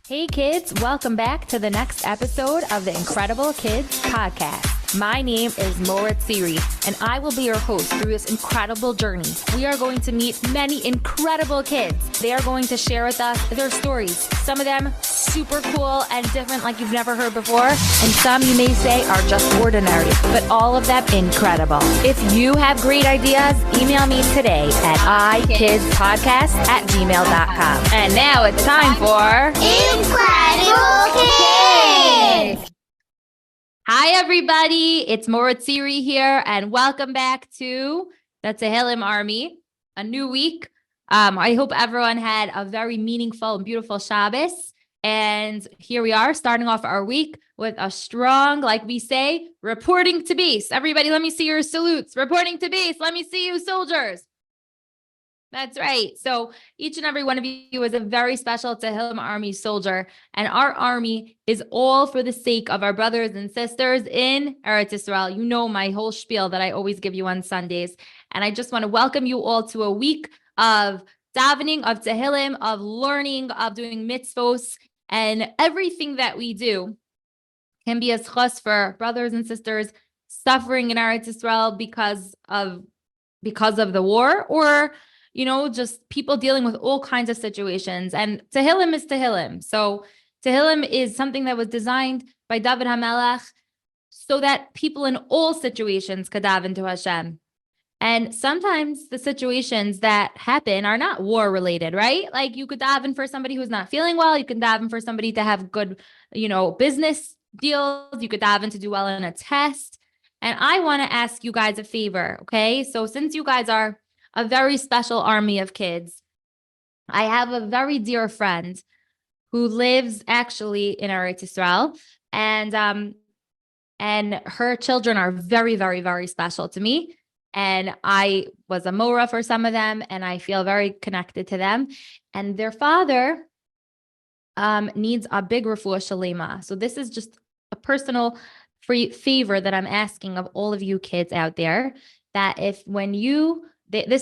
Hey kids, welcome back to the next episode of the InKredible Kids podcast. My name is Moritz Siri, and I will be your host through this incredible journey. We are going to meet many incredible kids. They are going to share with us their stories. Some of them super cool and different like you've never heard before, and some you may say are just ordinary, but all of them incredible. If you have great ideas, email me today at ikidspodcast@gmail.com. And now it's time for InKredible Kids! Hi, everybody. It's Moritz Siri here, and welcome back to the Tehillim Army, a new week. I hope everyone had a very meaningful and beautiful Shabbos. And here we are, starting off our week with a strong, like we say, reporting to base. Everybody, let me see your salutes. Reporting to base. Let me see you, soldiers. That's right. So each and every one of you is a very special Tehillim Army soldier. And our army is all for the sake of our brothers and sisters in Eretz Yisrael. You know my whole spiel that I always give you on Sundays. And I just want to welcome you all to a week of davening, of Tehillim, of learning, of doing mitzvos. And everything that we do can be a schos for brothers and sisters suffering in Eretz Yisrael because of the war, or just people dealing with all kinds of situations. And Tehillim is Tehillim. So Tehillim is something that was designed by David HaMelech so that people in all situations could daven to Hashem. And sometimes the situations that happen are not war related, right? Like you could daven for somebody who's not feeling well. You can daven for somebody to have good, business deals. You could daven to do well in a test. And I want to ask you guys a favor, okay? So since you guys are a very special army of kids, I have a very dear friend who lives actually in Eretz Yisrael, and her children are very, very, very special to me. And I was a Mora for some of them, and I feel very connected to them. And their father needs a big refuah shalema. So this is just a personal favor that I'm asking of all of you kids out there, that this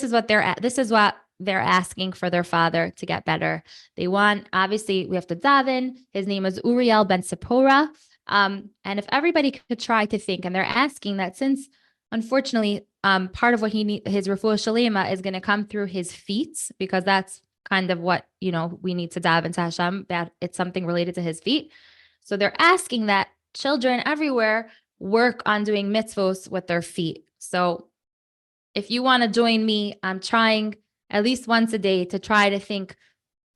is what they're asking for their father to get better. They want, obviously, we have to daven. His name is Uriel ben Sipora. And if everybody could try to think, and they're asking that since, unfortunately, part of what his refuah shalema is going to come through his feet, because that's kind of what, we need to daven to Hashem, that it's something related to his feet. So they're asking that children everywhere work on doing mitzvos with their feet. So if you want to join me, I'm trying at least once a day to try to think,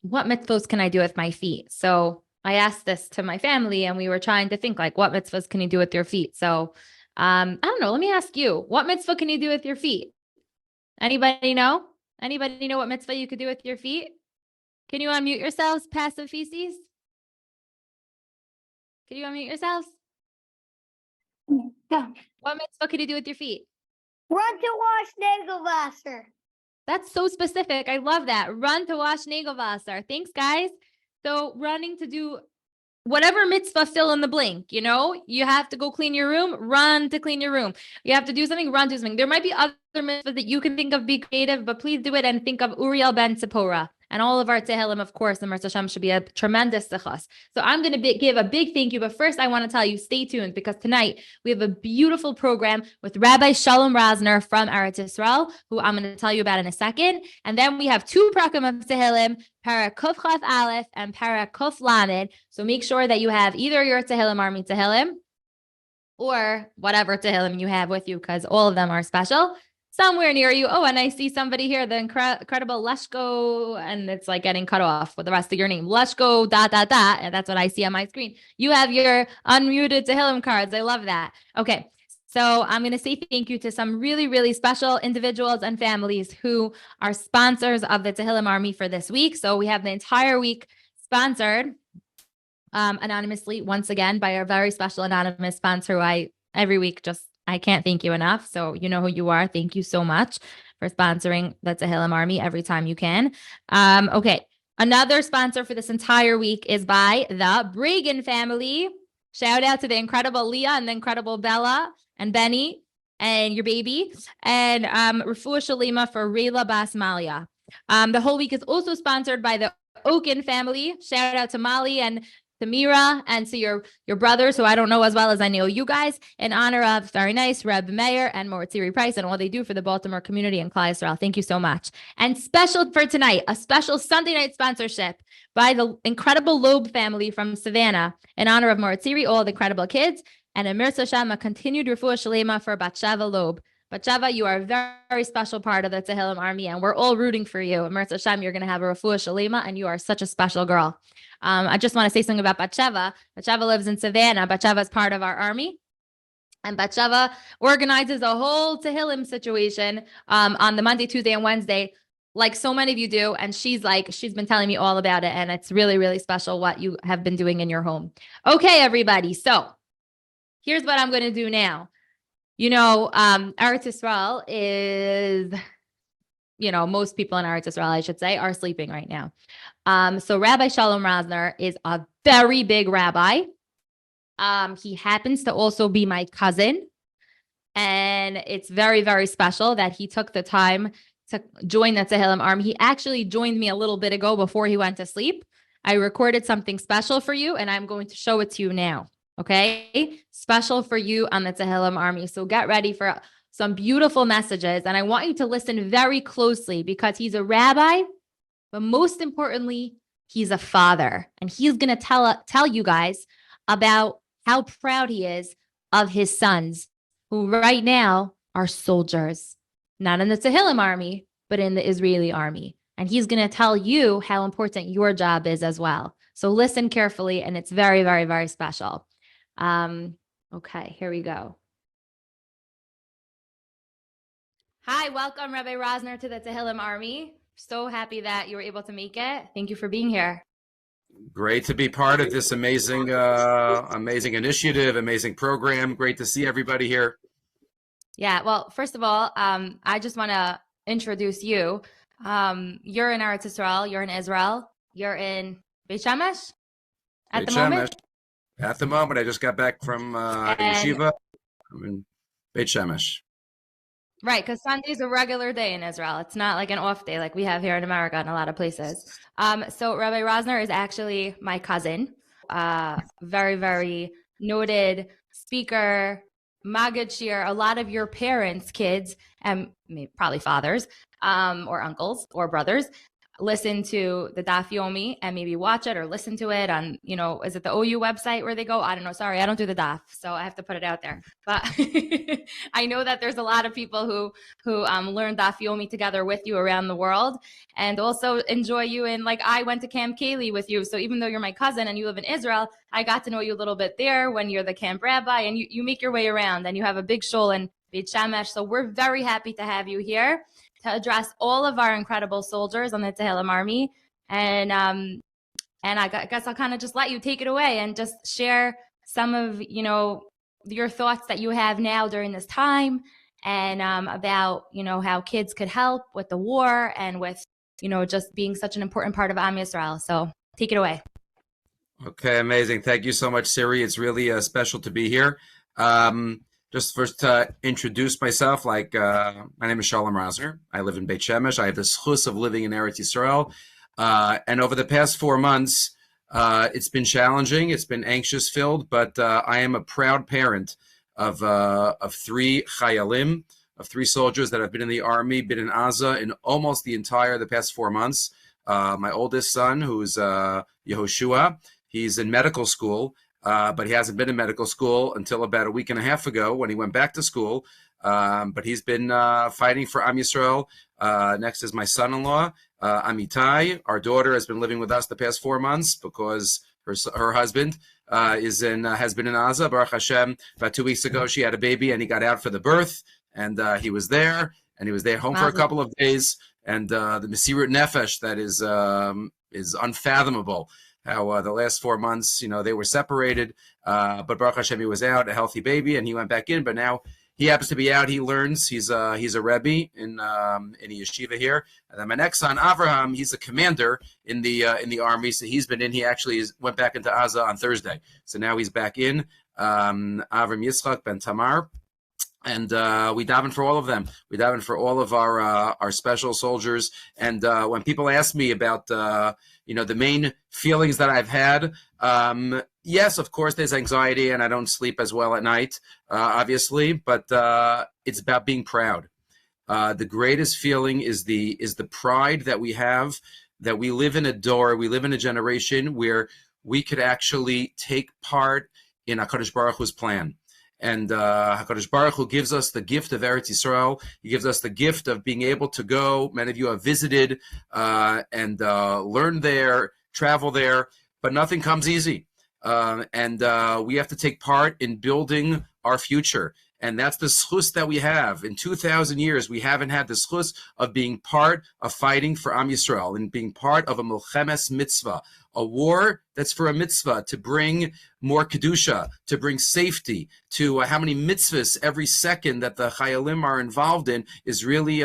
what mitzvahs can I do with my feet? So I asked this to my family, and we were trying to think, like, what mitzvahs can you do with your feet? So I don't know. Let me ask you, what mitzvah can you do with your feet? Anybody know? Anybody know what mitzvah you could do with your feet? Can you unmute yourselves, passive feces? Can you unmute yourselves? Go. What mitzvah can you do with your feet? Run to wash Nagelwasser. That's so specific. I love that. Run to wash Nagelwasser. Thanks, guys. So running to do whatever mitzvah, fill in the blank. You have to go clean your room, run to clean your room. You have to do something, run to something. There might be other mitzvahs that you can think of, be creative, but please do it and think of Uriel ben Sipora. And all of our Tehillim, of course, and Hashem should be a tremendous sechas. So I'm going to give a big thank you. But first, I want to tell you, stay tuned, because tonight we have a beautiful program with R Shalom Rosner from Eretz Yisrael, who I'm going to tell you about in a second. And then we have two prakim of Tehillim, Perek Chaf Aleph and Perek Lamed. So make sure that you have either your Tehillim Army Tehillim or whatever Tehillim you have with you, because all of them are special. Somewhere near you. Oh, and I see somebody here, the InKredible Leshko, and it's like getting cut off with the rest of your name. Leshko, ... And that's what I see on my screen. You have your unmuted Tehillim cards. I love that. Okay. So I'm going to say thank you to some really, really special individuals and families who are sponsors of the Tehillim Army for this week. So we have the entire week sponsored anonymously, once again, by our very special anonymous sponsor, who every week I can't thank you enough. So you know who you are. Thank you so much for sponsoring the Tehillim Army every time you can. Okay. Another sponsor for this entire week is by the Bregan family. Shout out to the incredible Leah and the incredible Bella and Benny and your baby. And Refuah Shalema for Rayla Basmalia. The whole week is also sponsored by the Oken family. Shout out to Molly and to Mira and to your brothers, who I don't know as well as I know you guys, in honor of very nice Reb Meir and Moritziri Price and all they do for the Baltimore community and Klal Yisrael. Thank you so much. And special for tonight, a special Sunday night sponsorship by the InKredible Loeb family from Savannah in honor of Moritziri, all the incredible kids, and Amir Sashem, a continued refuah shalema for Batsheva Loeb. Batsheva, you are a very, very special part of the Tehillim Army, and we're all rooting for you. Amir Sashem, you're going to have a refuah shalema, and you are such a special girl. I just want to say something about Batsheva. Batsheva lives in Savannah. Batsheva is part of our army. And Batsheva organizes a whole Tehillim situation on the Monday, Tuesday, and Wednesday, like so many of you do. And she's been telling me all about it. And it's really, really special what you have been doing in your home. Okay, everybody. So here's what I'm going to do now. Eretz Yisrael is, most people in Eretz Yisrael, I should say, are sleeping right now. So Rabbi Shalom Rosner is a very big rabbi. He happens to also be my cousin. And it's very, very special that he took the time to join the Tehillim Army. He actually joined me a little bit ago before he went to sleep. I recorded something special for you, and I'm going to show it to you now. Okay? Special for you on the Tehillim Army. So get ready for some beautiful messages. And I want you to listen very closely, because he's a rabbi, but most importantly, he's a father. And he's going to tell you guys about how proud he is of his sons, who right now are soldiers, not in the Tehillim Army, but in the Israeli army. And he's going to tell you how important your job is as well. So listen carefully, and it's very, very, very special. Okay, here we go. Hi, welcome Rabbi Rosner to the Tehillim Army. So happy that you were able to make it. Thank you for being here. Great to be part of this amazing initiative, amazing program. Great to see everybody here. Yeah, well, first of all, I just want to introduce you. You're in Eretz Yisrael, you're in Israel, you're in Beit Shemesh at the moment? At the moment, I just got back from yeshiva. I'm in Beit Shemesh. Right, because Sunday's a regular day in Israel. It's not like an off day like we have here in America in a lot of places. So Rabbi Rosner is actually my cousin, very, very noted speaker, Magid Shir. A lot of your parents' kids, and probably fathers or uncles or brothers, listen to the Daf Yomi and maybe watch it or listen to it on, is it the OU website where they go? I don't know. Sorry, I don't do the Daf, so I have to put it out there. But I know that there's a lot of people who learn Daf Yomi together with you around the world, and also enjoy you. And like, I went to Camp Kaylee with you, so even though you're my cousin and you live in Israel, I got to know you a little bit there when you're the camp rabbi, and you make your way around, and you have a big shul in Beit Shemesh. So we're very happy to have you here to address all of our incredible soldiers on the Tehillim Army. And I guess I'll kind of just let you take it away and just share some of, your thoughts that you have now during this time, and about, how kids could help with the war and with, just being such an important part of Am Yisrael. So take it away. Okay, amazing. Thank you so much, Siri. It's really special to be here. Just first to introduce myself, my name is Shalom Rosner. I live in Beit Shemesh. I have the zchus of living in Eretz Yisrael. And over the past 4 months, it's been challenging. It's been anxious-filled, but I am a proud parent of 3 chayalim, of 3 soldiers that have been in the army, been in Gaza in almost the past 4 months. My oldest son, who's Yehoshua, he's in medical school. But he hasn't been in medical school until about a week and a half ago when he went back to school. But he's been fighting for Am Yisrael. Next is my son-in-law, Amitai. Our daughter has been living with us the past 4 months because her husband has been in Gaza. Baruch Hashem. About 2 weeks ago, she had a baby and he got out for the birth, and he was there, and he was there home for a couple of days. And the Mesirut Nefesh that is unfathomable. How the last 4 months, they were separated, but Baruch Hashem, he was out, a healthy baby, and he went back in. But now he happens to be out. He learns. He's a Rebbe in a yeshiva here. And then my next son, Avraham, he's a commander in the army. So he's been in. He actually went back into Gaza on Thursday. So now he's back in. Avram Yitzchak ben Tamar. And we daven for all of them. We daven for all of our special soldiers. And when people ask me about the main feelings that I've had. Yes, of course, there's anxiety, and I don't sleep as well at night, obviously, but it's about being proud. The greatest feeling is the pride that we have, that we live in a generation where we could actually take part in HaKadosh Baruch Hu's plan. And HaKadosh Baruch Hu gives us the gift of Eretz Yisrael. He gives us the gift of being able to go. Many of you have visited and learned there, travel there, but nothing comes easy. And we have to take part in building our future. And that's the schus that we have. In 2,000 years, we haven't had the schus of being part of fighting for Am Yisrael and being part of a milchemes mitzvah, a war that's for a mitzvah, to bring more kedusha, to bring safety, to how many mitzvahs every second that the chayalim are involved in is really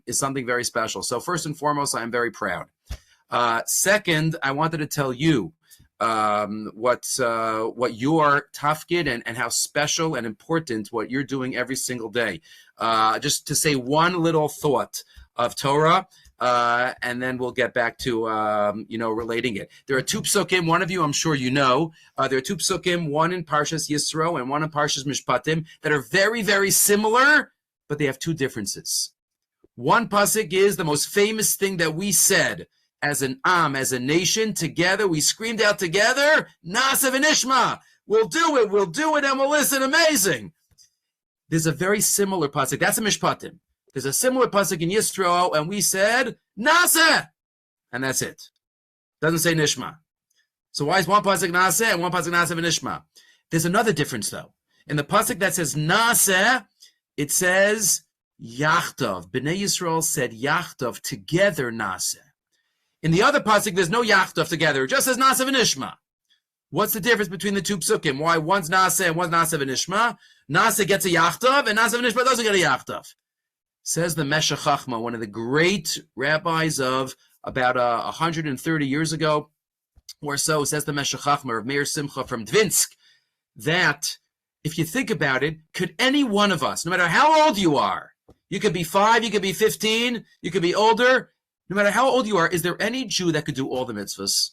is something very special. So first and foremost, I am very proud. Second, I wanted to tell you what your tafkid and how special and important what you're doing every single day. Just to say one little thought of Torah, and then we'll get back to relating it. There are two psukim. One of you, I'm sure you know, there are two psukim, one in Parshas Yisro and one in Parshas Mishpatim, that are very, very similar, but they have two differences. One pasuk is the most famous thing that we said as an as a nation, together. We screamed out together, Na'aseh v'nishma. We'll do it, and we'll listen. Amazing. There's a very similar pasuk. That's a Mishpatim. There's a similar pasuk in Yisro, and we said, Na'aseh. And that's it. Doesn't say Nishma. So why is one pasuk Na'aseh and one pasuk Na'aseh v'nishma? There's another difference, though. In the pasuk that says Na'aseh, it says Yachtav. Bnei Yisrael said Yachtav, together Na'aseh. In the other pasuk, there's no Yachtav together. It just says Na'aseh v'nishma. What's the difference between the two psukim? Why one's Na'aseh and one's Na'aseh v'nishma? Na'aseh gets a Yachtav, and Na'aseh v'nishma doesn't get a Yachtav. Says the Meshech Chachma, one of the great rabbis of about 130 years ago or so, says the Meshech Chachma of Meir Simcha from Dvinsk, that if you think about it, could any one of us, no matter how old you are, you could be 5, you could be 15, you could be older, no matter how old you are, is there any Jew that could do all the mitzvahs?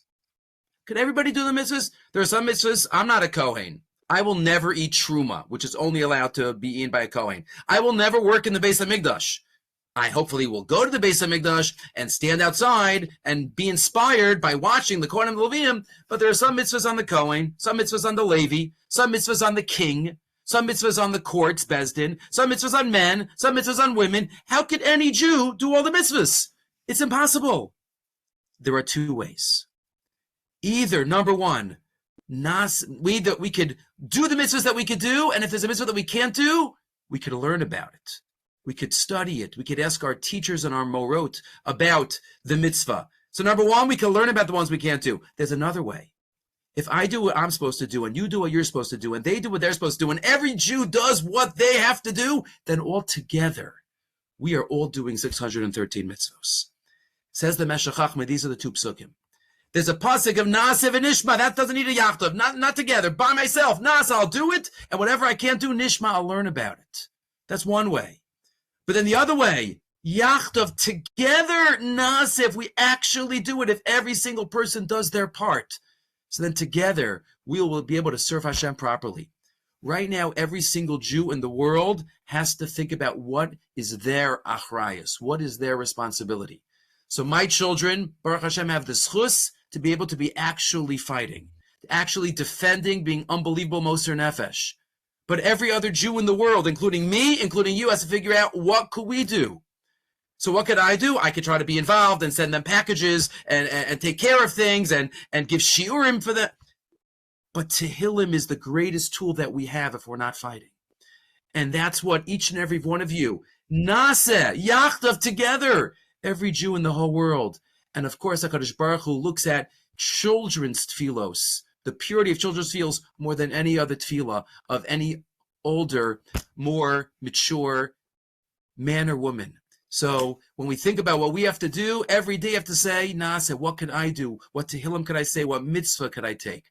Could everybody do the mitzvahs? There are some mitzvahs. I'm not a Kohen. I will never eat truma, which is only allowed to be eaten by a Kohen. I will never work in the Beis HaMikdash. I hopefully will go to the Beis HaMikdash and stand outside and be inspired by watching the Kohen and the Leviim, but there are some mitzvahs on the Kohen, some mitzvahs on the Levi, some mitzvahs on the king, some mitzvahs on the courts, Bezdin, some mitzvahs on men, some mitzvahs on women. How could any Jew do all the mitzvahs? It's impossible. There are two ways. Either, number one, we could do the mitzvahs that we could do, and if there's a mitzvah that we can't do, we could learn about it. We could study it. We could ask our teachers and our morot about the mitzvah. So number one, we can learn about the ones we can't do. There's another way. If I do what I'm supposed to do, and you do what you're supposed to do, and they do what they're supposed to do, and every Jew does what they have to do, then all together, we are all doing 613 mitzvahs. Says the Meshech Chachma, these are the two psukim. There's a pasuk of Na'aseh v'nishma. That doesn't need a Yachtav. Not together. By myself. Na'aseh, I'll do it. And whatever I can't do, Nishma, I'll learn about it. That's one way. But then the other way, Yachtav, together, Na'aseh, if we actually do it, if every single person does their part. So then together, we will be able to serve Hashem properly. Right now, every single Jew in the world has to think about what is their achrayus, what is their responsibility. So my children, Baruch Hashem, have the schus to be able to be actually fighting, actually defending, being unbelievable Moser Nefesh. But every other Jew in the world, including me, including you, has to figure out what could we do. So what could I do? I could try to be involved and send them packages and take care of things and give shiurim for that. But Tehillim is the greatest tool that we have if we're not fighting. And that's what each and every one of you, Na'aseh, Yachtav, together, every Jew in the whole world. And of course, HaKadosh Baruch Hu looks at children's tefillos, the purity of children's tefillos, more than any other tefillah of any older, more mature man or woman. So when we think about what we have to do, every day you have to say, Na'aseh, what can I do? What Tehillim could I say? What mitzvah could I take?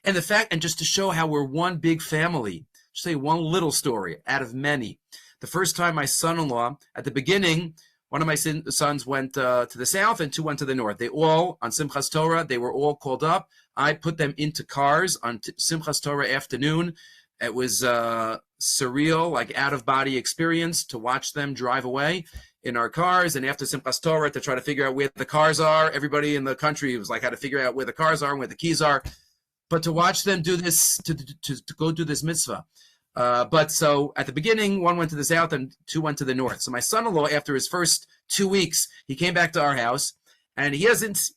And the fact, and just to show how we're one big family, just say one little story out of many. The first time my son-in-law, at the beginning, One of my sons went to the south and two went to the north. They all, on Simchas Torah, they were all called up. I put them into cars on Simchas Torah afternoon. It was surreal, like out-of-body experience to watch them drive away in our cars. And after Simchas Torah, to try to figure out where the cars are. Everybody in the country was like, how to figure out where the cars are and where the keys are. But to watch them do this, to go do this mitzvah. But so at the beginning, one went to the south and two went to the north. So my son-in-law, after his first 2 weeks, he came back to our house. And he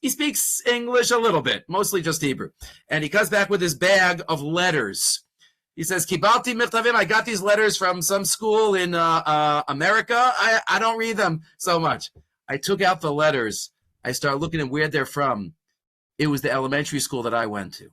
speaks English a little bit, mostly just Hebrew. And he comes back with his bag of letters. He says, Kibalti Michtavim, I got these letters from some school in America. I don't read them so much. I took out the letters. I started looking at where they're from. It was the elementary school that I went to.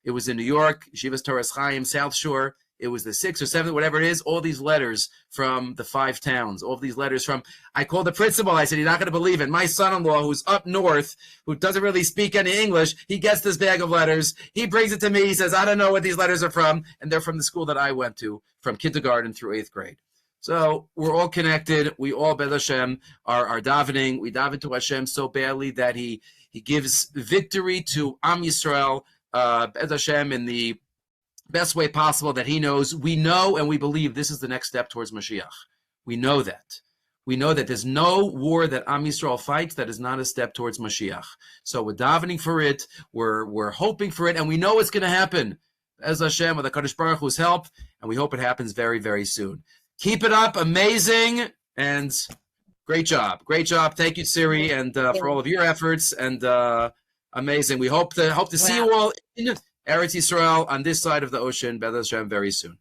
It was in New York, Yeshivas Torres Chaim, South Shore. It was the 6th or 7th, whatever it is, all these letters from the 5 towns, all these letters from, I called the principal, I said, you're not going to believe it. My son-in-law, who's up north, who doesn't really speak any English, he gets this bag of letters. He brings it to me. He says, I don't know what these letters are from. And they're from the school that I went to, from kindergarten through 8th grade. So we're all connected. We all, Bez Hashem, are davening. We daven to Hashem so badly that he gives victory to Am Yisrael, Bez Hashem, in the best way possible that he knows. We know and we believe this is the next step towards Mashiach. We know that. We know that there's no war that Am Yisrael fights that is not a step towards Mashiach. So we're davening for it. We're hoping for it, and we know it's going to happen. As Hashem, with the HaKadosh Baruch Hu's help, and we hope it happens very, very soon. Keep it up. Amazing. And great job. Great job. Thank you, Siri, and for all of your efforts. And amazing. We hope to see you all in Eretz Yisrael on this side of the ocean, Bez Hashem, very soon.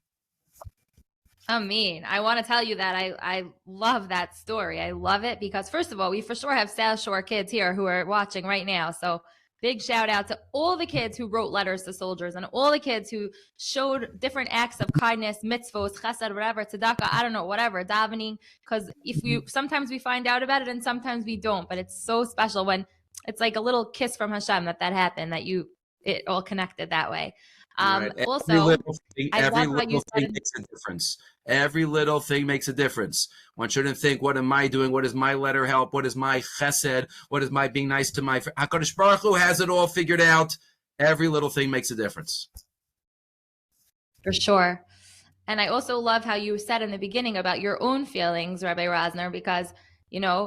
Amen. I want to tell you that I love that story. I love it because, first of all, we for sure have South Shore kids here who are watching right now. So big shout out to all the kids who wrote letters to soldiers and all the kids who showed different acts of kindness, mitzvos, chesed, whatever, tzedakah, I don't know, whatever, davening. Because sometimes we find out about it and sometimes we don't. But it's so special when it's like a little kiss from Hashem that happened, that it all connected that way. Right. Also, every little thing makes a difference. Every little thing makes a difference. One shouldn't think, what am I doing? What does my letter help? What is my chesed? What is my being nice to my friend? HaKadosh Baruch Hu has it all figured out. Every little thing makes a difference. For sure. And I also love how you said in the beginning about your own feelings, Rabbi Rosner, because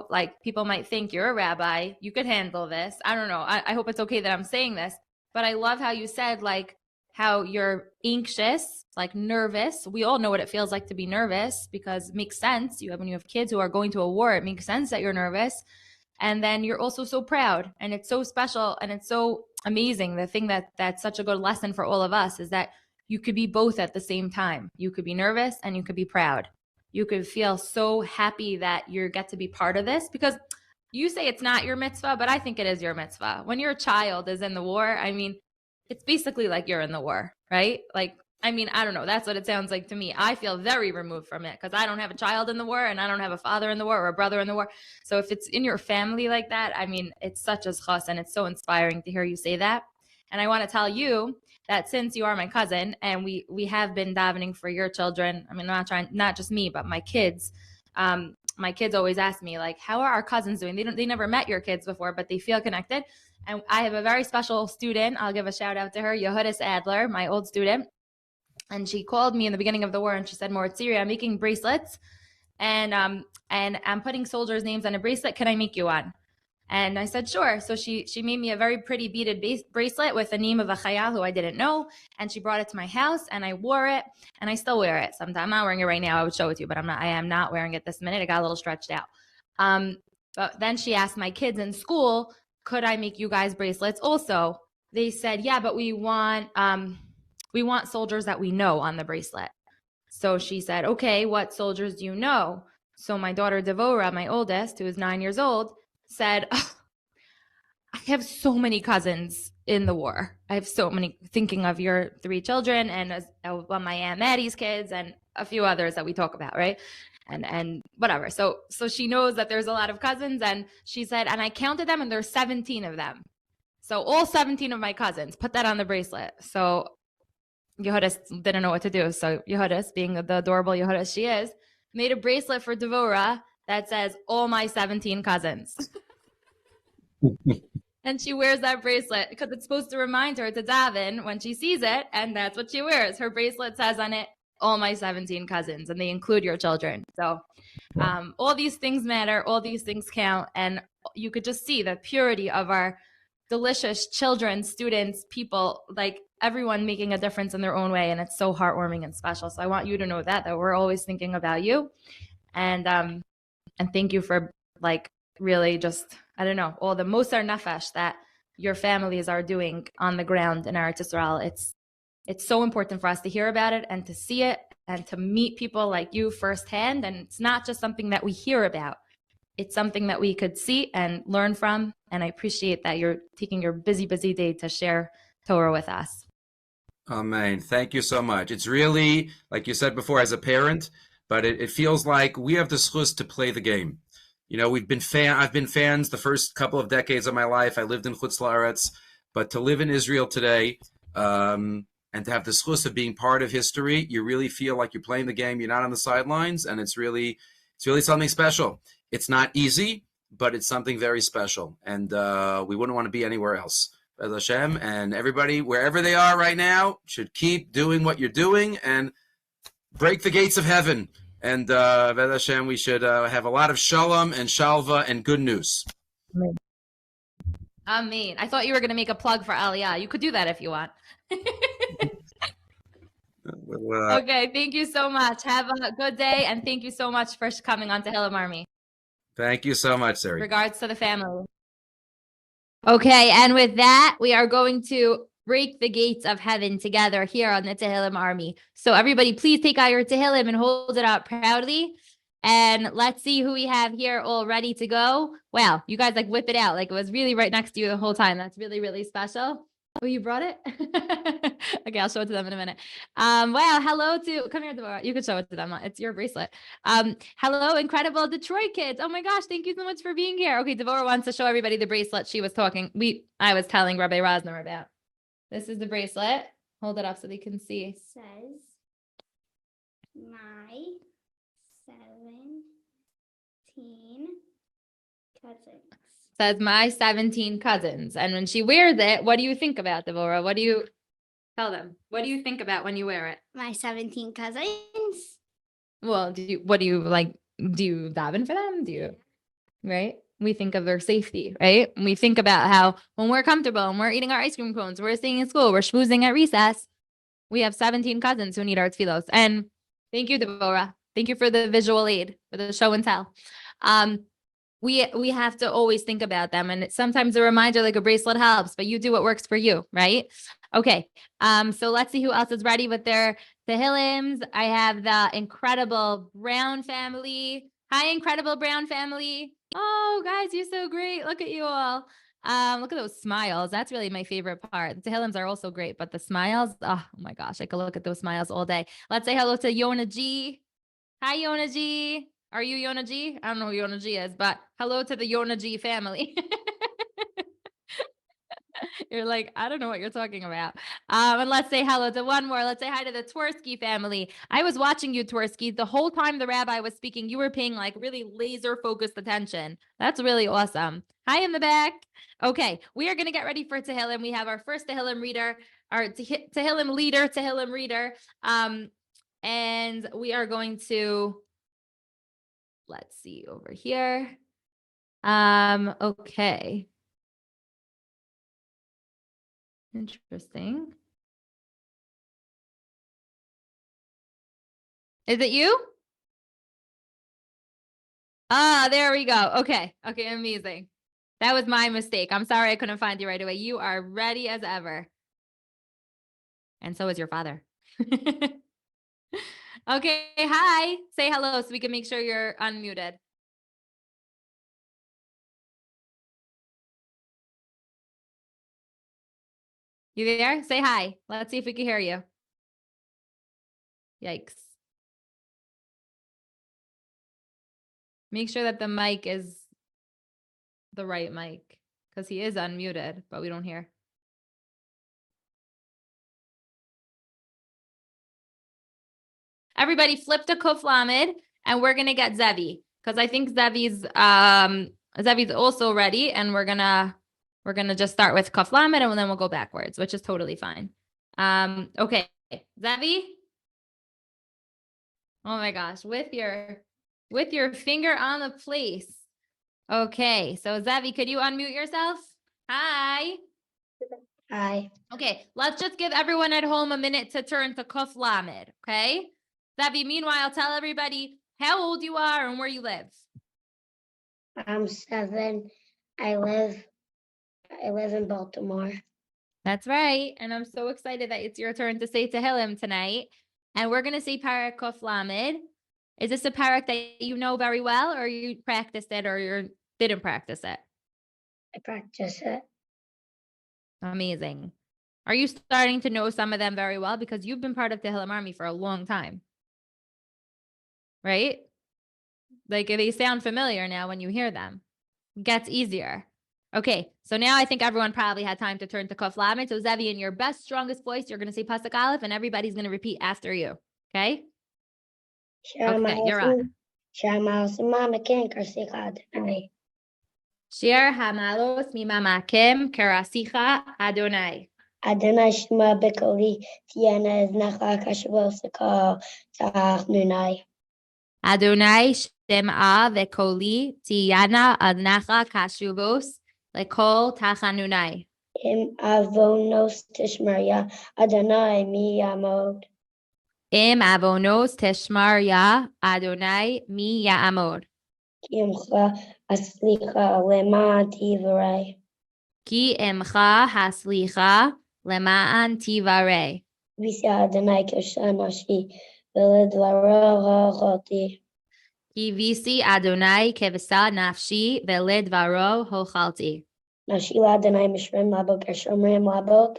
like people might think you're a rabbi, you could handle this. I don't know. I hope it's okay that I'm saying this. But I love how you said, like, how you're anxious, like nervous. We all know what it feels like to be nervous because it makes sense. When you have kids who are going to a war, it makes sense that you're nervous. And then you're also so proud. And it's so special and it's so amazing. The thing that's such a good lesson for all of us is that you could be both at the same time. You could be nervous and you could be proud. You could feel so happy that you get to be part of this, because you say it's not your mitzvah, but I think it is your mitzvah. When your child is in the war, I mean, it's basically like you're in the war, right? Like, I mean, I don't know. That's what it sounds like to me. I feel very removed from it because I don't have a child in the war and I don't have a father in the war or a brother in the war. So if it's in your family like that, I mean, it's such a zchus and it's so inspiring to hear you say that. And I want to tell you that since you are my cousin and we have been davening for your children, I mean, not just me, but my kids. My kids always ask me, like, how are our cousins doing? They never met your kids before, but they feel connected. And I have a very special student. I'll give a shout out to her, Yehudis Adler, my old student. And she called me in the beginning of the war and she said, Moritz-Siri, I'm making bracelets and I'm putting soldiers' names on a bracelet. Can I make you one? And I said, sure. So she made me a very pretty beaded bracelet with the name of a chayal who I didn't know. And she brought it to my house and I wore it and I still wear it sometimes. I'm not wearing it right now. I would show it to you, but I am not wearing it this minute. It got a little stretched out. But then she asked my kids in school, could I make you guys bracelets also? They said, yeah, but we want soldiers that we know on the bracelet. So she said, okay, what soldiers do you know? So my daughter Devora, my oldest, who is 9 years old, said, oh, I have so many cousins in the war. I have so many, thinking of your 3 children and my Aunt Maddie's kids and a few others that we talk about, right? And whatever. So she knows that there's a lot of cousins, and she said, and I counted them and there's 17 of them. So all 17 of my cousins, put that on the bracelet. So Yehudis didn't know what to do. So Yehudis, being the adorable Yehudis she is, made a bracelet for Devora that says, all my 17 cousins. And she wears that bracelet because it's supposed to remind her to daven when she sees it, and that's what she wears. Her bracelet says on it, all my 17 cousins, and they include your children. So all these things matter, all these things count, and you could just see the purity of our delicious children, students, people, like everyone making a difference in their own way, and it's so heartwarming and special. So I want you to know that we're always thinking about you, and thank you for like really just, I don't know, all the Mosar Nefesh that your families are doing on the ground in Eretz Yisrael. It's so important for us to hear about it and to see it and to meet people like you firsthand. And it's not just something that we hear about. It's something that we could see and learn from. And I appreciate that you're taking your busy, busy day to share Torah with us. Amen. Thank you so much. It's really, like you said before, as a parent, but it feels like we have the zchus to play the game. You know, I've been fans the first couple of decades of my life. I lived in Chutz La'aretz, but to live in Israel today, and to have the zchus of being part of history, you really feel like you're playing the game. You're not on the sidelines, and it's really something special. It's not easy, but it's something very special, and we wouldn't want to be anywhere else. Bez Hashem, and everybody, wherever they are right now, should keep doing what you're doing and break the gates of heaven. And Bez Hashem, we should have a lot of shalom and shalva and good news. Amen. I thought you were going to make a plug for Aliyah. You could do that if you want. Okay, thank you so much. Have a good day, and thank you so much for coming on Tehillim Army. Thank you so much, Sari. Regards to the family. Okay, and with that, we are going to break the gates of heaven together here on the Tehillim Army. So everybody, please take out your Tehillim and hold it out proudly. And let's see who we have here all ready to go. Wow, you guys like whip it out like it was really right next to you the whole time. That's really, really special. Oh, you brought it? Okay, I'll show it to them in a minute. Wow, hello to, come here, Deborah. You can show it to them. It's your bracelet. Hello, incredible Detroit kids. Oh my gosh, thank you so much for being here. Okay, Deborah wants to show everybody the bracelet she was I was telling Rabbi Rosner about. This is the bracelet. Hold it up so they can see. It says, my 17 cousins. Says my 17 cousins. And when she wears it, what do you think about, Devorah? What do you tell them? What do you think about when you wear it? My 17 cousins. Well, do you daven for them? Right? We think of their safety, right? And we think about how when we're comfortable and we're eating our ice cream cones, we're staying in school, we're schmoozing at recess, we have 17 cousins who need our tefillos. And thank you, Devorah. Thank you for the visual aid, for the show and tell. We have to always think about them. And sometimes a reminder like a bracelet helps, but you do what works for you, right? Okay. So let's see who else is ready with their Tehillims. I have the InKredible Brown family. Hi, InKredible Brown family. Oh, guys, you're so great. Look at you all. Look at those smiles. That's really my favorite part. The Tehillims are also great, but the smiles, oh my gosh, I could look at those smiles all day. Let's say hello to Yona G. Hi, Yona G. Are you Yona G? I don't know who Yona G is, but hello to the Yona G family. You're like, I don't know what you're talking about. And let's say hello to one more. Let's say hi to the Twersky family. I was watching you, Twersky. The whole time the rabbi was speaking, you were paying like really laser focused attention. That's really awesome. Hi in the back. Okay, we are going to get ready for Tehillim. We have our first Tehillim reader, our Tehillim leader, Tehillim reader. And we are going to, let's see over here. Okay. Interesting. Is it you? Ah, there we go. Okay. Okay, amazing. That was my mistake. I'm sorry I couldn't find you right away. You are ready as ever. And so is your father. Okay, hi. Say hello so we can make sure you're unmuted. You there? Say hi. Let's see if we can hear you. Yikes. Make sure that the mic is the right mic because he is unmuted, but we don't hear. Everybody flip to Kuf Lamed and we're going to get Zevi because I think Zevi's also ready, and we're gonna just start with Kaf Lamed, and then we'll go backwards, which is totally fine. Okay, Zevi. Oh my gosh, with your finger on the place. Okay, so Zevi, could you unmute yourself? Hi. Hi. Okay, let's just give everyone at home a minute to turn to Kaf Lamed, okay? Zevi, meanwhile, tell everybody how old you are and where you live. I'm 7. I live in Baltimore. That's right, and I'm so excited that it's your turn to say Tehillim tonight. And we're going to say Perek Kaf Lamed. Is this a Perek that you know very well, or you practiced it, or you didn't practice it? I practice it. Amazing. Are you starting to know some of them very well? Because you've been part of Tehillim Army for a long time, right? Like they sound familiar now when you hear them. It gets easier. Okay, so now I think everyone probably had time to turn to Kaf Lamed. So Zevi, in your best, strongest voice, you're going to say Pasuk Aleph, and everybody's going to repeat after you. Okay? Okay, you're on. Shir hamalos mimamakim kerasicha Adonai. Adonai Shema Bekoli Tiana Eznacha Kashavosaka Ta'achnunai. Adonai Shem'a vekoli tiyana adnacha kashuvos lekol tachanunai. Im Avonos Tishmaria Adonai Mi Yamod. Im avonos teshmarya Adonai mi ya'amod. Kimcha Aslicha Lema Tivarai. Ki emcha haslicha lema'an tivarei. Visa Adonai Kashanashi Veledvaro Choti. Ki visi Adonai kevisa nafshi veledvaro hochalti. Nashi Adonai Mishrim Labok Shomrim Labok.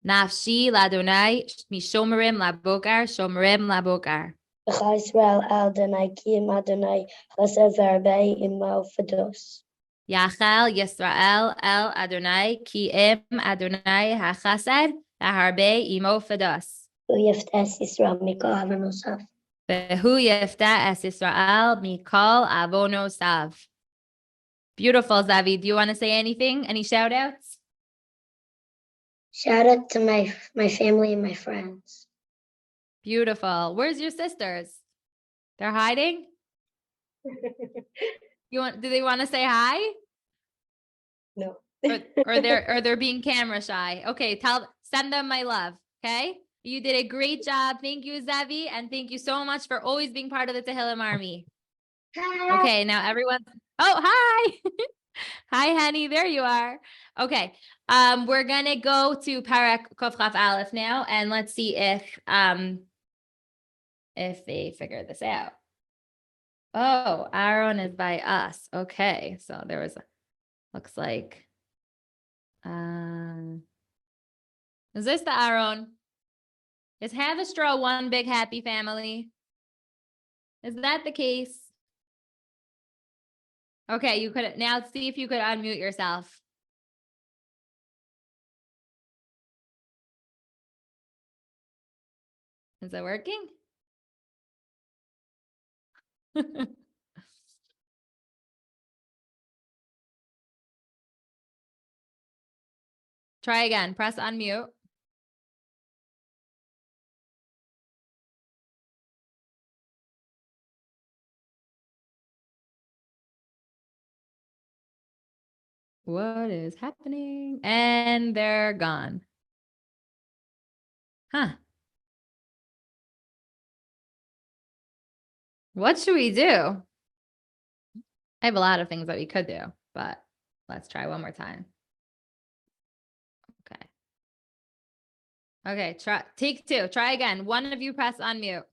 Nafshi ladonai mishomerim labokar shomerim labokar. B'chai Yisrael Adonai Kim Adonai Chesed V'Arbei Imo Fados. Yachal Yisrael el Adonai ki im Adonai hachased harbe imo fados. Uyiftes Yisrael Mikol Avonosav. Behu yifta es Yisrael mikol avonosav. Beautiful, Zevi. Do you want to say anything? Any shout outs? Shout out to my family and my friends. Beautiful. Where's your sisters? They're hiding? Do they want to say hi? No. or they're being camera shy. Okay, send them my love. Okay, you did a great job. Thank you, Zevi, and thank you so much for always being part of the Tehillim Army. Hi. Okay, now everyone. Oh, hi, hi, honey. There you are. Okay, we're gonna go to Perek Kaf Chaf Aleph now, and let's see if they figure this out. Oh, Aaron is by us. Okay, so there was looks like. Is this the Aaron? Is Have a Straw one big happy family? Is that the case? Okay, you could now see if you could unmute yourself. Is it working? Try again. Press unmute. What is happening? And they're gone. Huh. What should we do? I have a lot of things that we could do, but let's try one more time. Okay. Okay, take 2. Try again. One of you press unmute.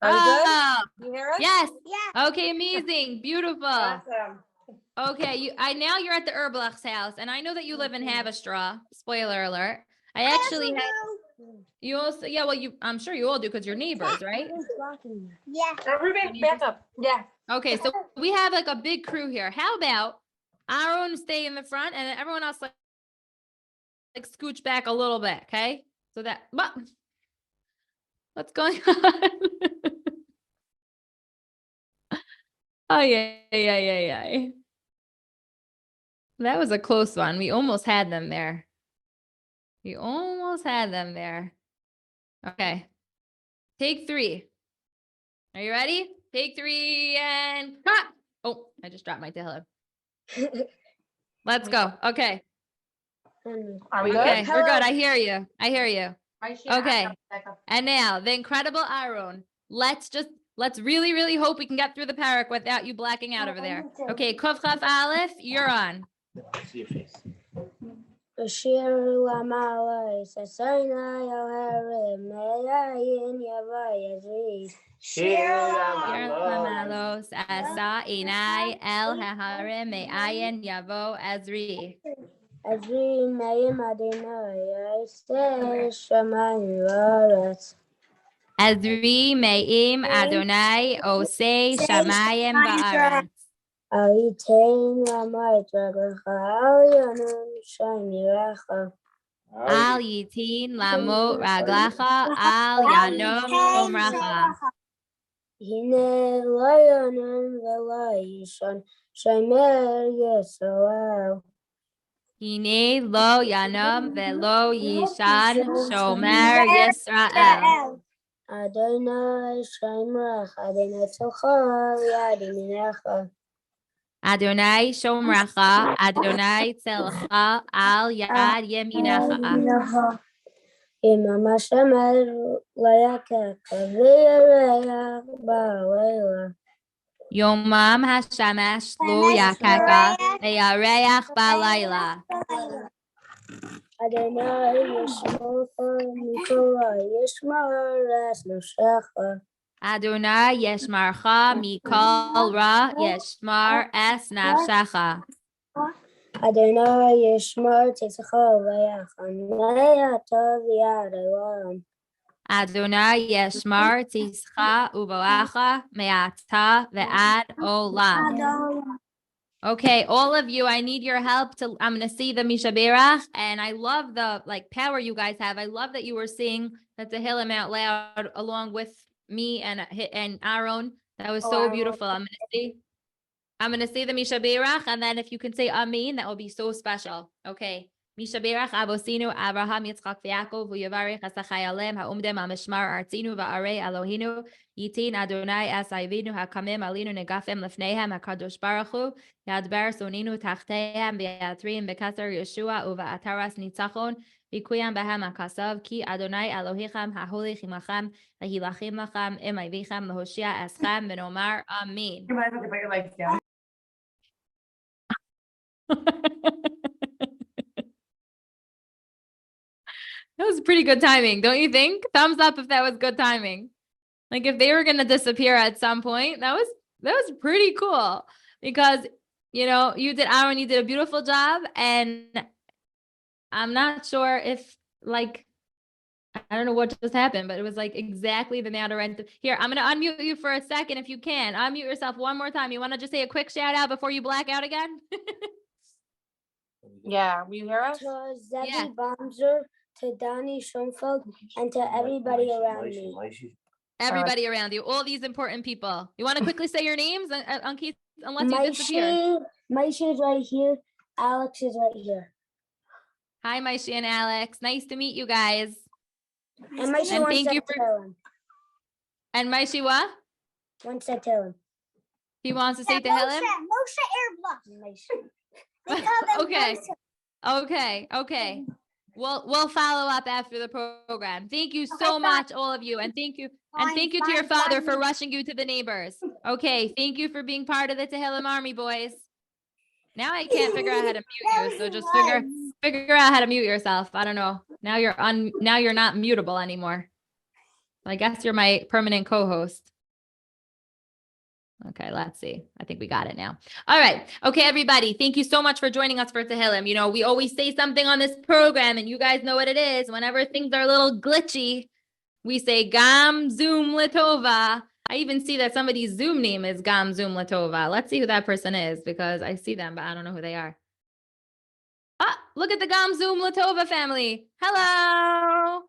Are we good? You hear us? Yes. Yeah. Okay, amazing. Beautiful. Awesome. Okay, now you're at the Erblach's house, and I know that you live in Haverstraw. Spoiler alert. I actually have you also I'm sure you all do because you're neighbors, right? Yeah. Ruby, back up. Yeah. Okay, so we have like a big crew here. How about Aaron stay in the front and then everyone else like scooch back a little bit, okay? So that what's going on? Oh, yeah. That was a close one. We almost had them there. Okay. Take 3. Are you ready? Take 3 and cut. Oh, I just dropped my Tehillim. Let's go. Okay. Are we good? Okay, we're good. I hear you. Okay. Back up. And now the InKredible Ahron. Let's really, really hope we can get through the Perek without you blacking out over there. Okay, Kuf Chaf Aleph, you're on. See your face. Ashir Lamala Sasana Yohara Mayayin Yavayazri. Malos Asa Inai El Haharim Me'ayin Yavo Azri. Azri Mayim Adonai Yaseh Shamayim Varetz. Azri Me'im Adonai Osei Shamayim Ba'aretz. Alitain Lamait Raglacha Al Yanun Shaymirecha. Al Yitin Lamot Raglacha Al Yanom Omracha. Hine Layanun Velayishon Shaymer Yisrael. Hine Lo Yanam Velo Yishan Shomer Yisrael. Adonai Shaymerach Adonai Tzolcha Yad Adonai Shomracha, Adonai Tzelcha, Al Yad Yeminecha. Imam Hashem Layaka Kaviya Ba'aleila. Yomam Hashamesh Lo Yakaka, Ve'areach Ba'layla. Adonai Yishmocha Mikora Yishmar Es Nafshecha. Adonai Yeshmarcha, Mikol Ra, Yeshmar Es Nafshecha. Adonai Yishmar Tzitzacha Vayachan Tov Yad Elam. Adonai Yeshmar Tischa Uboacha, Me'ata Ve'ad Olam. Okay, all of you, I need your help I'm going to see the Mishaberach, and I love the power you guys have. I love that you were saying the Tehillim out loud along with me and Ahron. That was so beautiful. I'm going to say the Mishaberach, and then if you can say Amen, that will be so special. Okay. Mishaberach Abosinu Abraham Yitzchak V'Yakov V'Yavarech Asachayalem Ha'umdem Amishmar Artzinu V'Arei Elohinu Yitin Adonai Es Avinu Hakamim Alinu Negafim Lefnehem HaKadosh Baruch Hu Yadber Soninu Tachtehem V'Yatrim B'Kasar Yeshua Uva'ataras Nitzachon V'Kuyam Behem HaKasav Ki Adonai Elohichem Ha'holich Imachem V'Hilachim Lachem Im Avichem L'Hoshia Eschem V'Nomar Amen. You might have to put your legs down. That was pretty good timing, don't you think? Thumbs up if that was good timing. Like if they were going to disappear at some point, that was pretty cool because, you did, Ahron, you did a beautiful job. And I'm not sure if I don't know what just happened, but it was exactly the matter. Here, I'm going to unmute you for a second. If you can, unmute yourself one more time. You want to just say a quick shout out before you black out again? Yeah, will you hear us? To Zevi Bomzer, to Donnie Schoenfeld, and to everybody around me. Everybody around you, all these important people. You want to quickly say your names, Unless you disappear? Maishi is right here. Alex is right here. Hi, Maishi and Alex. Nice to meet you guys. And Maishi And wants thank to you tell him. And Maishi what? Wants to tell him. He wants to say Tehillim? Okay. We'll follow up after the program. Thank you so much, all of you. And thank you to your father for rushing you to the neighbors. Okay. Thank you for being part of the Tehillim Army, boys. Now I can't figure out how to mute you. So just figure out how to mute yourself. I don't know. Now you're not mutable anymore. I guess you're my permanent co-host. Okay, let's see. I think we got it now. All right. Okay, everybody. Thank you so much for joining us for Tehillim. We always say something on this program, and you guys know what it is. Whenever things are a little glitchy, we say Gam Zoom Latova. I even see that somebody's Zoom name is Gam Zoom Latova. Let's see who that person is because I see them, but I don't know who they are. Ah, look at the Gam Zoom Latova family. Hello.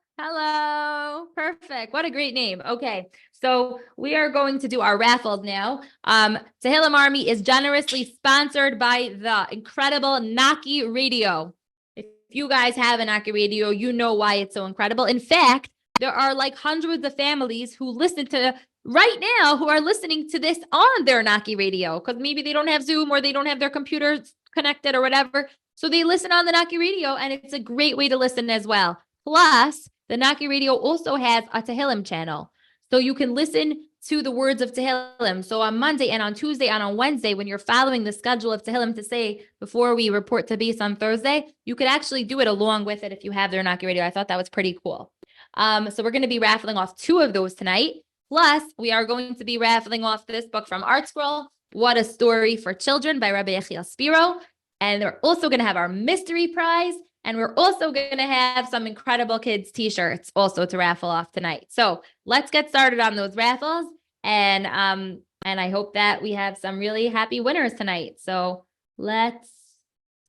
Perfect. Perfect. What a great name. Okay. So we are going to do our raffles now. Tehillim Army is generously sponsored by the incredible Naki Radio. If you guys have a Naki Radio, you know why it's so incredible. In fact, there are like hundreds of families who listen to right now who are listening to this on their Naki Radio because maybe they don't have Zoom or they don't have their computers connected or whatever. So they listen on the Naki Radio, and it's a great way to listen as well. Plus, the Naki Radio also has a Tehillim channel. So you can listen to the words of Tehillim. So on Monday and on Tuesday and on Wednesday, when you're following the schedule of Tehillim to say before we report to base on Thursday, you could actually do it along with it if you have their Naki Radio. I thought that was pretty cool. So we're going to be raffling off 2 of those tonight. Plus, we are going to be raffling off this book from Art Scroll, What a Story for Children by Rabbi Yechiel Spiro. And we're also going to have our mystery prize. And we're also going to have some InKredible Kids t-shirts also to raffle off tonight. So let's get started on those raffles. And I hope that we have some really happy winners tonight. So let's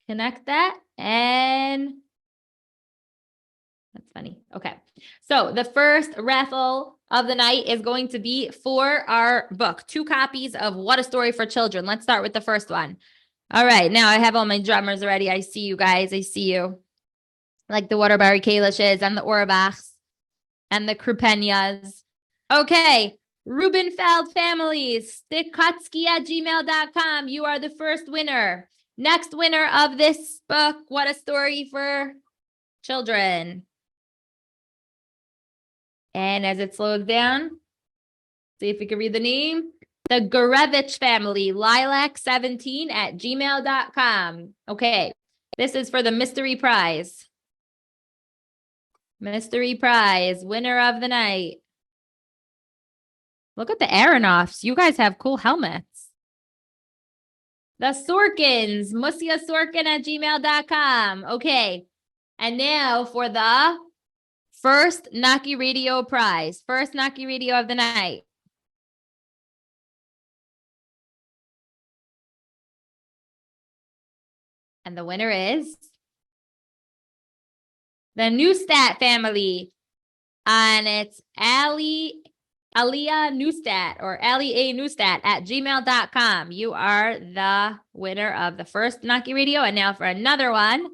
connect that. And that's funny. Okay. So the first raffle of the night is going to be for our book, 2 copies of What a Story for Children. Let's start with the first one. All right, now I have all my drummers already. I see you guys. I see you. Like the Waterbury Kalishes and the Orbachs and the Krupenias. Okay, Rubenfeld family, stikotski@gmail.com. You are the first winner. Next winner of this book, What a Story for Children. And as it slows down, see if we can read the name. The Gurevich family, lilac17@gmail.com. Okay, this is for the mystery prize. Mystery prize, winner of the night. Look at the Aronoffs. You guys have cool helmets. The Sorkins, musiasorkin@gmail.com. Okay, and now for the first Naki Radio prize. First Naki Radio of the night. And the winner is the Neustadt family. And it's Aliyah Neustadt or Ali A. Neustadt @gmail.com. You are the winner of the first Naki Radio. And now for another one.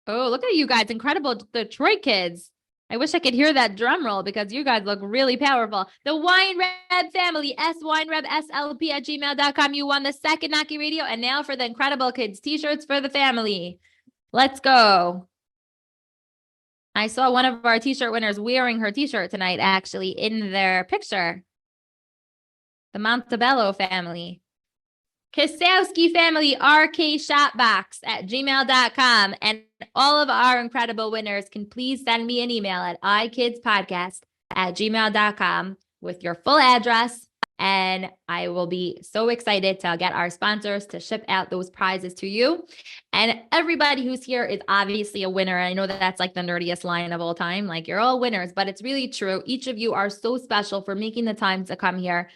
Oh, look at you guys. Incredible Detroit kids. I wish I could hear that drum roll because you guys look really powerful. The Weinreb family, sweinrebslp@gmail.com. You won the second Naki Radio. And now for the InKredible Kids t-shirts for the family. Let's go. I saw one of our t-shirt winners wearing her t-shirt tonight, actually, in their picture. The Montebello family. Kisowski family, rkshopbox@gmail.com. And all of our InKredible winners can please send me an email at ikidspodcast@gmail.com with your full address. And I will be so excited to get our sponsors to ship out those prizes to you. And everybody who's here is obviously a winner. I know that that's like the nerdiest line of all time. Like, you're all winners, but it's really true. Each of you are so special for making the time to come here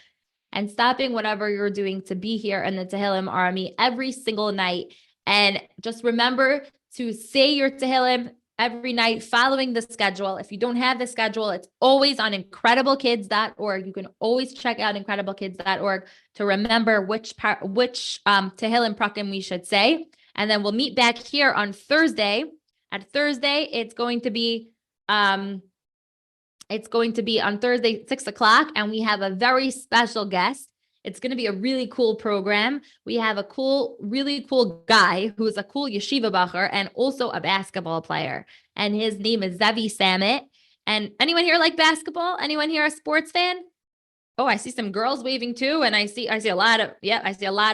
and stopping whatever you're doing to be here in the Tehillim Army every single night. And just remember to say your Tehillim every night following the schedule. If you don't have the schedule, it's always on InKredibleKids.org. You can always check out InKredibleKids.org to remember which Tehillim prakim we should say. And then we'll meet back here on Thursday. At Thursday, it's going to be on Thursday, 6:00, and we have a very special guest. It's going to be a really cool program. We have a really cool guy who's a cool yeshiva bacher and also a basketball player. And his name is Zevi Samit. And anyone here like basketball? Anyone here a sports fan? Oh, I see some girls waving too. And I see a lot of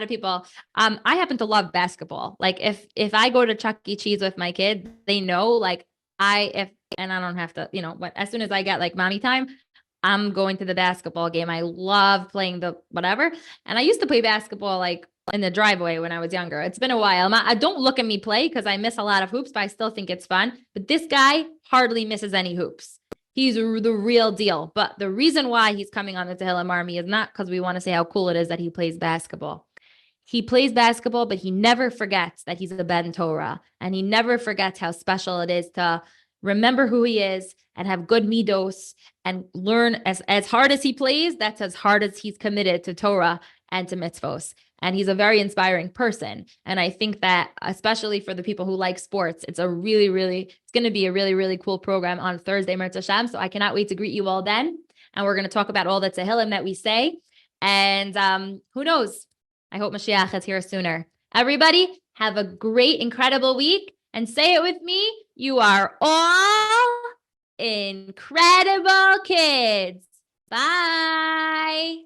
people. I happen to love basketball. Like if I go to Chuck E. Cheese with my kid, they know like and I don't have to, but as soon as I get like mommy time, I'm going to the basketball game. I love playing the whatever. And I used to play basketball like in the driveway when I was younger. It's been a while. Don't look at me play because I miss a lot of hoops, but I still think it's fun. But this guy hardly misses any hoops. He's the real deal. But the reason why he's coming on the Tehillim Army is not because we want to say how cool it is that he plays basketball. he plays basketball, but he never forgets that he's a Ben Torah, and he never forgets how special it is to remember who he is and have good midos and learn as hard as he plays. That's as hard as he's committed to Torah and to mitzvos. And he's a very inspiring person. And I think that, especially for the people who like sports, it's a really, really, it's going to be a really, really cool program on Thursday, Mirz Hashem. So I cannot wait to greet you all then. And we're going to talk about all the Tehillim that we say. And who knows? I hope Mashiach is here sooner. Everybody, have a great, incredible week. And say it with me. You are all incredible kids. Bye.